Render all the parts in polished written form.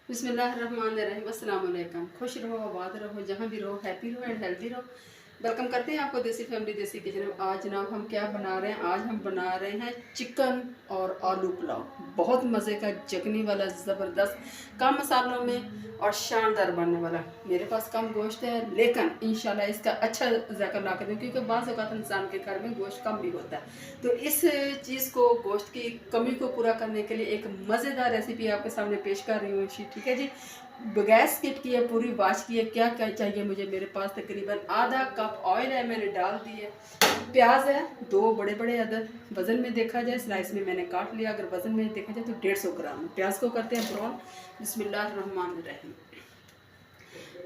बिस्मिल्लाहिर्रहमानिर्रहीम। अस्सलाम वालेकुम। खुश रहो, आबाद रहो, जहाँ भी रहो, हैप्पी रहो एंड हेल्दी रहो। वेलकम करते हैं आपको देसी फैमिली देसी किचन में। आज जनाब हम क्या बना रहे हैं? आज हम बना रहे हैं चिकन और आलू पुलाव। बहुत मज़े का, जगनी वाला, ज़बरदस्त, कम मसालों में और शानदार बनने वाला। मेरे पास कम गोश्त है लेकिन इंशाल्लाह इसका अच्छा जायका ला कर दूँ, क्योंकि बाज़ औक़ात इंसान के घर में गोश्त कम भी होता है। तो इस चीज़ को, गोश्त की कमी को पूरा करने के लिए एक मज़ेदार रेसिपी आपके सामने पेश कर रही हूँ। ठीक है जी, बगैर स्किप किए पूरी वॉच किए। क्या क्या चाहिए मुझे? मेरे पास तकरीबन आधा कप ऑयल है, मैंने डाल दी है। प्याज है 2 बड़े बड़े अदद, वज़न में देखा जाए स्लाइस में मैंने काट लिया। अगर वज़न में देखा जाए तो 150 ग्राम। प्याज को करते हैं ब्राउन। बिस्मिल्लाहिर्रहमानिर्रहीम।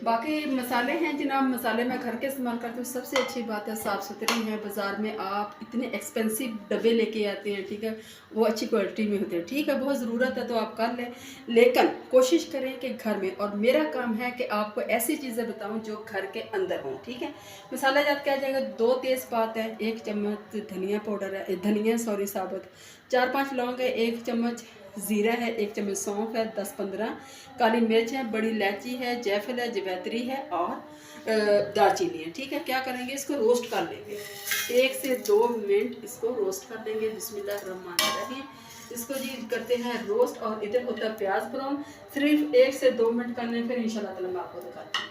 बाकी मसाले हैं जनाब, मसाले मैं घर के इस्तेमाल करती हूँ। सबसे अच्छी बात है साफ़ सुथरी हैं। बाज़ार में आप इतने एक्सपेंसिव डब्बे लेके आते हैं, ठीक है, वो अच्छी क्वालिटी में होते हैं। ठीक है, बहुत ज़रूरत है तो आप कर लें, लेकिन कोशिश करें कि घर में। और मेरा काम है कि आपको ऐसी चीज़ें बताऊँ जो घर के अंदर हों। ठीक है, मसाला जात क्या जाएगा? 2 तेज़पात है, 1 चम्मच धनिया पाउडर है, धनिया सॉरी साबुत, 4-5 लौंग है, 1 चम्मच ज़ीरा है, 1 चम्मच सौंफ है, 10-15 काली मिर्च है, बड़ी इलायची है, जायफल है, जवैत्री है और दालचीनी है। ठीक है, क्या करेंगे? इसको रोस्ट कर लेंगे। 1 से 2 मिनट इसको रोस्ट कर लेंगे। बिस्मिल्लाहिर्रहमानिर्रहीम। इसको जी करते हैं रोस्ट। और इधर होता है प्याज ब्राउन। सिर्फ 1 से 2 मिनट करने, फिर इंशाल्लाह ताला मैं आपको दिखाती हूँ।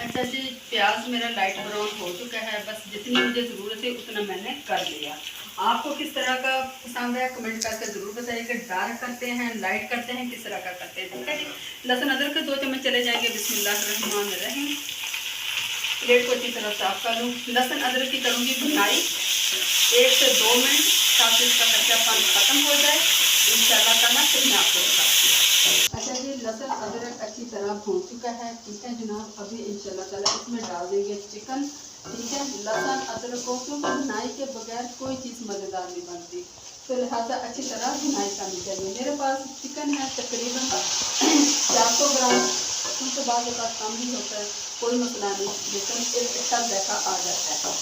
अच्छा जी, प्याज मेरा लाइट ब्राउन हो चुका है। बस जितनी मुझे ज़रूरत है उतना मैंने कर लिया। आपको किस तरह का पसंद है कमेंट करके ज़रूर बताइएगा। डार्क करते हैं, लाइट करते हैं, किस तरह का करते हैं। ठीक है जी, लहसुन अदरक के 2 चम्मच चले जाएंगे। बिस्मिल्लाहिर्रहमानिर्रहीम। प्लेट को अच्छी तरह साफ कर लूँ। लहसुन अदरक की करूँगी भुनाई 1 से 2 मिनट, ताकि इसका कच्चापन ख़त्म हो जाए। इंशाल्लाह ताला फिर मैं आपको बताती हूँ। अच्छा जी, लहसुन अदरक अच्छी तरह भून चुका है। ठीक है जनाब, अभी इंशाल्लाह ताला इसमें डाल देंगे चिकन। ठीक है, लहसुन अदरक को, क्योंकि भुनाई के बगैर कोई चीज़ मज़ेदार नहीं बनती, तो लिहाजा अच्छी तरह भुनाई करनी चाहिए। मेरे पास चिकन है तकरीबन 400 ग्राम, क्योंकि बाद का कम ही होता है, कोई मसला नहीं, लेकिन एक अच्छा जायका आ जाता है।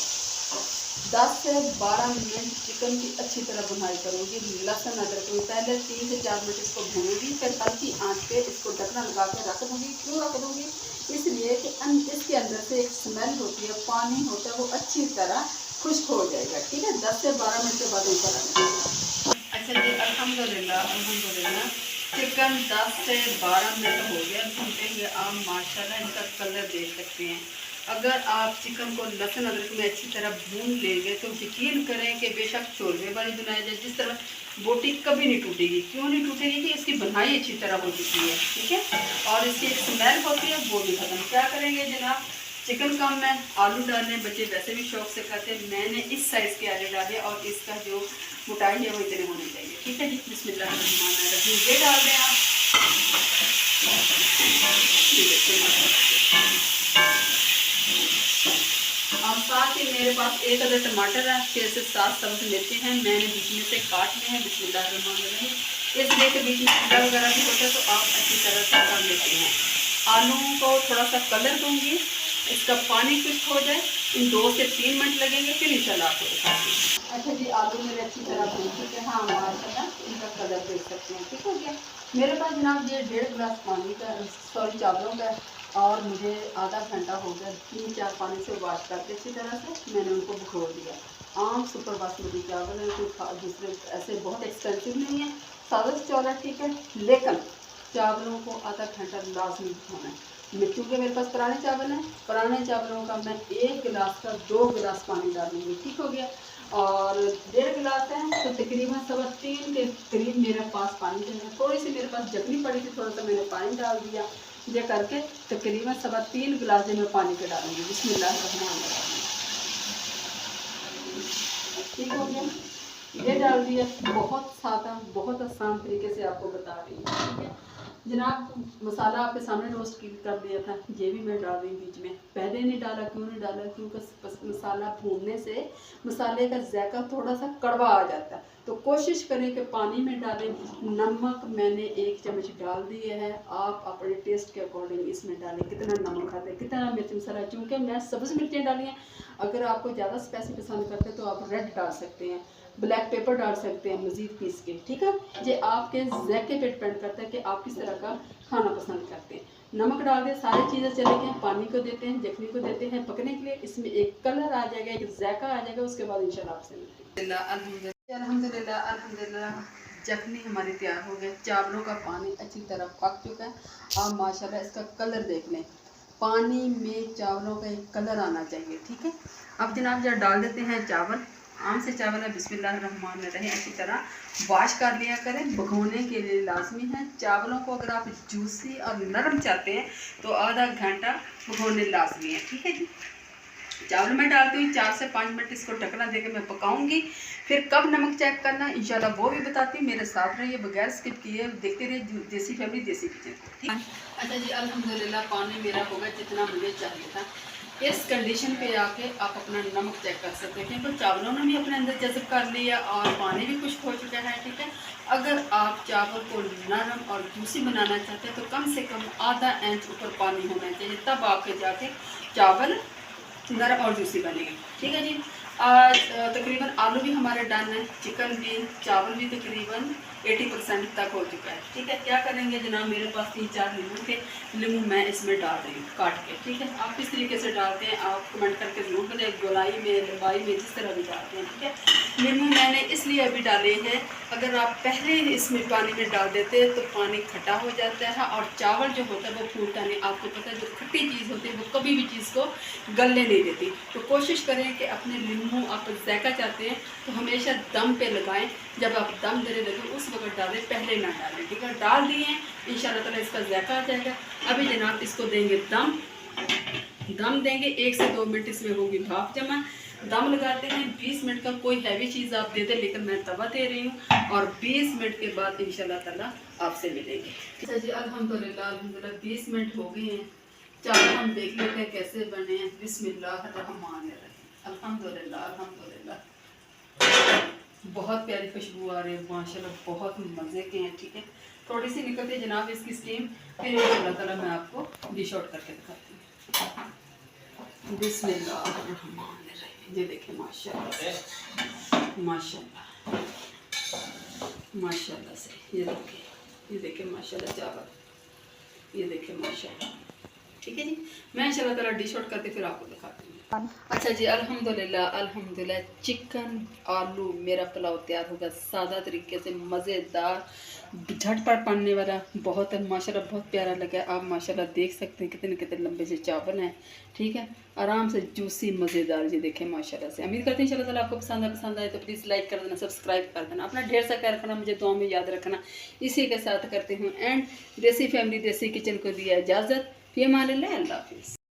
10 से 12 मिनट चिकन की अच्छी तरह भुनाई करूँगी। लहसुन अदरक में पहले 3 से 4 मिनट इसको भूनूंगी, फिर हल्की आंच पे इसको ढकना लगा के रख दूँगी। क्यों रख दूँगी? इसलिए कि इसके अंदर से एक स्मेल होती है, पानी होता है, वो अच्छी तरह खुश्क हो जाएगा। ठीक है, 10 से 12 मिनट के बाद ऊपर आना। अच्छा जी, अल्हम्दुलिल्लाह अल्हम्दुलिल्लाह चिकन 10 से 12 मिनट हो गया भूनते हुए। आप माशाल्लाह इसका कलर देख सकते हैं। अगर आप चिकन को लहसुन अदरक में अच्छी तरह भून लेंगे तो यकीन करें कि बेशक छोले वाली बनाई जाए, जिस तरह बोटी कभी नहीं टूटेगी। क्यों नहीं टूटेगी? कि इसकी बनाई अच्छी तरह हो चुकी है। ठीक है, और इसकी एक स्मेल होती है, वो भी खत्म। क्या करेंगे जनाब? चिकन कम में आलू डालने, बच्चे वैसे भी शौक से खाते हैं। मैंने इस साइज़ के आलू डाले और इसका जो मोटाई है वो इतने होने चाहिए। ठीक है जी, बिस्मिल्लाहिर्रहमानिर्रहीम। ये डाल दें आप। और साथ ही मेरे पास 1 अदर टमाटर है, 6 से 7 सब्ज़ मिर्ची हैं, मैंने बीच में से काट लिए हैं। बिस्मिल्लाहिर्रहमानिर्रहीम। इसलिए कि बीच में कीड़ा वगैरह भी होता है तो आप अच्छी तरह से कर लेते हैं। आलू को थोड़ा सा कलर दूंगी, इसका पानी खुश्क हो जाए। इन 2 से 3 मिनट लगेंगे, फिर इंशाल्लाह आपको दिखाती हूँ। अच्छा जी, आलू मेरे अच्छी तरह भून चुके हैं। हाँ माशाल्लाह इनका कलर देख सकते हैं। ठीक हो गया। मेरे पास जनाब ये 1.5 गिलास पानी का, सॉरी चावलों का, और मुझे आधा घंटा हो गया 3-4 पानी से वॉश करके अच्छी तरह से मैंने उनको भिगो दिया। आम सुपर बासमती चावल है, कोई दूसरे ऐसे बहुत एक्सपेंसिव नहीं है, सादा चावल है। ठीक है, लेकिन चावलों को आधा घंटा लाजमी भिगोना है। क्योंकि मेरे पास पुराने चावल हैं, पुराने चावलों का मैं 1 गिलास का 2 गिलास पानी डालूंगी। ठीक हो गया। और 1.5 गिलास है तो तकरीबन 3.25 के करीब मेरे पास पानी है। थोड़ी सी मेरे पास जगनी पड़ी थी, थोड़ा सा मैंने पानी डाल दिया। ये करके तकरीबन 3.25 गिलास में पानी के डालूंगी। बिस्मिल्लाहिर्रहमानिर्रहीम। ठीक हो गया, ये डाल दिया। बहुत सादा, बहुत आसान तरीके से आपको बता रही हूँ। ठीक है जनाब, मसाला आपके सामने रोस्ट कर दिया था, ये भी मैं डाल रही हूँ बीच में। पहले नहीं डाला, क्यों नहीं डाला? क्योंकि मसाला भूनने से मसाले का जायका थोड़ा सा कड़वा आ जाता है, तो कोशिश करें कि पानी में डालें। नमक मैंने 1 चम्मच डाल दिया है, आप अपने टेस्ट के अकॉर्डिंग इसमें डालें कितना नमक खाते हैं, कितना मिर्च मसाला। चूँकि मैं सब्ज़ मिर्चें डाली हैं, अगर आपको ज़्यादा स्पाइसी पसंद करते हैं तो आप रेड डाल सकते हैं। ब्लैक पेपर डाल सकते हैं मज़ीद पीस के, ठीक है। ये आपके ज़ायके पे डिपेंड करता है कि आप किस तरह का खाना पसंद करते हैं। नमक डाल दें, सारी चीज़ें चले गए, पानी को देते हैं, जखनी को देते हैं पकने के लिए। इसमें एक कलर आ जाएगा, एक जायका आ जाएगा, उसके बाद इंशाल्लाह आपसे मिलते हैं। अल्हम्दुलिल्लाह अल्हम्दुलिल्लाह जखनी हमारी तैयार हो गई। चावलों का पानी अच्छी तरह पक चुका है। आप माशाल्लाह इसका कलर देख लें, पानी में चावलों का एक कलर आना चाहिए, ठीक है। अब जनाब जरा डाल देते हैं चावल। आम से चावल है, बिस्मिल्लाहिर्रहमानिर्रहीम। अच्छी तरह वॉश कर लिया करें, भगोने के लिए लाजमी है। चावलों को अगर आप जूसी और नरम चाहते हैं तो आधा घंटा भगोने लाजमी है, ठीक है जी। चावल मैं डालती हूँ, 4 से 5 मिनट इसको ढकना देकर मैं पकाऊंगी। फिर कब नमक चेक करना इंशाल्लाह वो भी बताती हूँ। मेरे साथ रहिए, बगैर स्किप किए देखते रहिए देसी फैमिली देसी किचन को, ठीक है। अच्छा जी, अल्हम्दुलिल्लाह पानी मेरा होगा जितना मुझे चाहिए था। इस कंडीशन पे आके आप अपना नमक चेक कर सकते हैं, क्योंकि चावलों ने भी अपने अंदर जज़ब कर लिया और पानी भी खुश्क हो चुका है, ठीक है। अगर आप चावल को नरम और जूसी बनाना चाहते हैं तो कम से कम आधा इंच ऊपर पानी होना चाहिए, तब आपके जाके चावल नरम और जूसी बनेगा, ठीक है जी। आज तकरीबन आलू भी हमारे डन है, चिकन भी, चावल भी तकरीबन 80% तक हो चुका है, ठीक है। क्या करेंगे जनाब, मेरे पास 3-4 नींबू थे, नींबू मैं इसमें डाल रही हूँ काट के, ठीक है। आप किस तरीके से डालते हैं आप कमेंट करके ज़रूर बताएं, गोलाई में लंबाई में जिस तरह भी डालते हैं, ठीक है। नींबू मैंने इसलिए अभी डाले हैं, अगर आप पहले इसमें पानी में डाल देते हैं तो पानी खट्टा हो जाता है और चावल जो होता है वो फूलता नहीं। आपको पता है जो खट्टी चीज़ होती है वो कभी भी चीज़ को गलने नहीं देती। तो कोशिश करें कि अपने नींबू आप जायका चाहते हैं तो हमेशा दम पे लगाएं। जब आप दम देने लगे उस वक्त डालें, पहले ना डालें, ठीक है। डाल दिए इंशाल्लाह ताला इसका जायका आ जाएगा। अभी जनाब इसको देंगे दम देंगे 1 से 2 मिनट इसमें होगी भाप जमा। दम लगाते हैं 20 मिनट का, कोई हैवी चीज़ आप दे दें, लेकिन मैं तवा दे रही हूँ। और 20 मिनट के बाद इंशाल्लाह ताला आपसे मिलेंगे। अच्छा जी, अल्हम्दुलिल्लाह अल्हम्दुलिल्लाह 20 मिनट हो गए हैं। चावल हम देख लेते हैं कैसे बने हैं। बिस्मिल्लाहिर्रहमानिर्रहीम, अल्हम्दुलिल्लाह अल्हम्दुलिल्लाह। बहुत प्यारी खुशबू आ रही है माशाल्लाह, बहुत मज़े के हैं, ठीक है। थोड़ी सी निकलती है जनाब इसकी स्टीम, फिर इंशाल्लाह ताला मैं आपको डिश आउट करके दिखाती हूँ। बिस्मिल्लाहिर्रहमानिर्रहीम, ये देखें माशाल्लाह माशाल्लाह माशाल्लाह से, ये देखें माशाल्लाह चावल, ये देखें माशाल्लाह, ठीक है जी। मैं इंशाल्लाह ताला डिश आउट करके फिर आपको दिखाती हूँ। अच्छा जी, अल्हम्दुलिल्लाह अल्हम्दुलिल्लाह चिकन आलू मेरा पुलाव तैयार होगा सादा तरीके से, मज़ेदार, झटपट बनने वाला, बहुत माशाल्लाह बहुत प्यारा लगा। आप माशाल्लाह देख सकते हैं कितने कितने लंबे से चावल हैं, ठीक है। आराम से जूसी मज़ेदार, ये देखें माशाल्लाह से। उम्मीद करते हैं इंशाल्लाह ताला आपको पसंद आए तो प्लीज़ लाइक कर देना, सब्सक्राइब कर देना, अपना ढेर सा ख्याल रखना, मुझे दुआ में याद रखना। इसी के साथ करती हूँ एंड देसी फैमिली देसी किचन को दिया इजाज़त। फ़ी अमान अल्लाह, अल्लाह हाफ़िज़।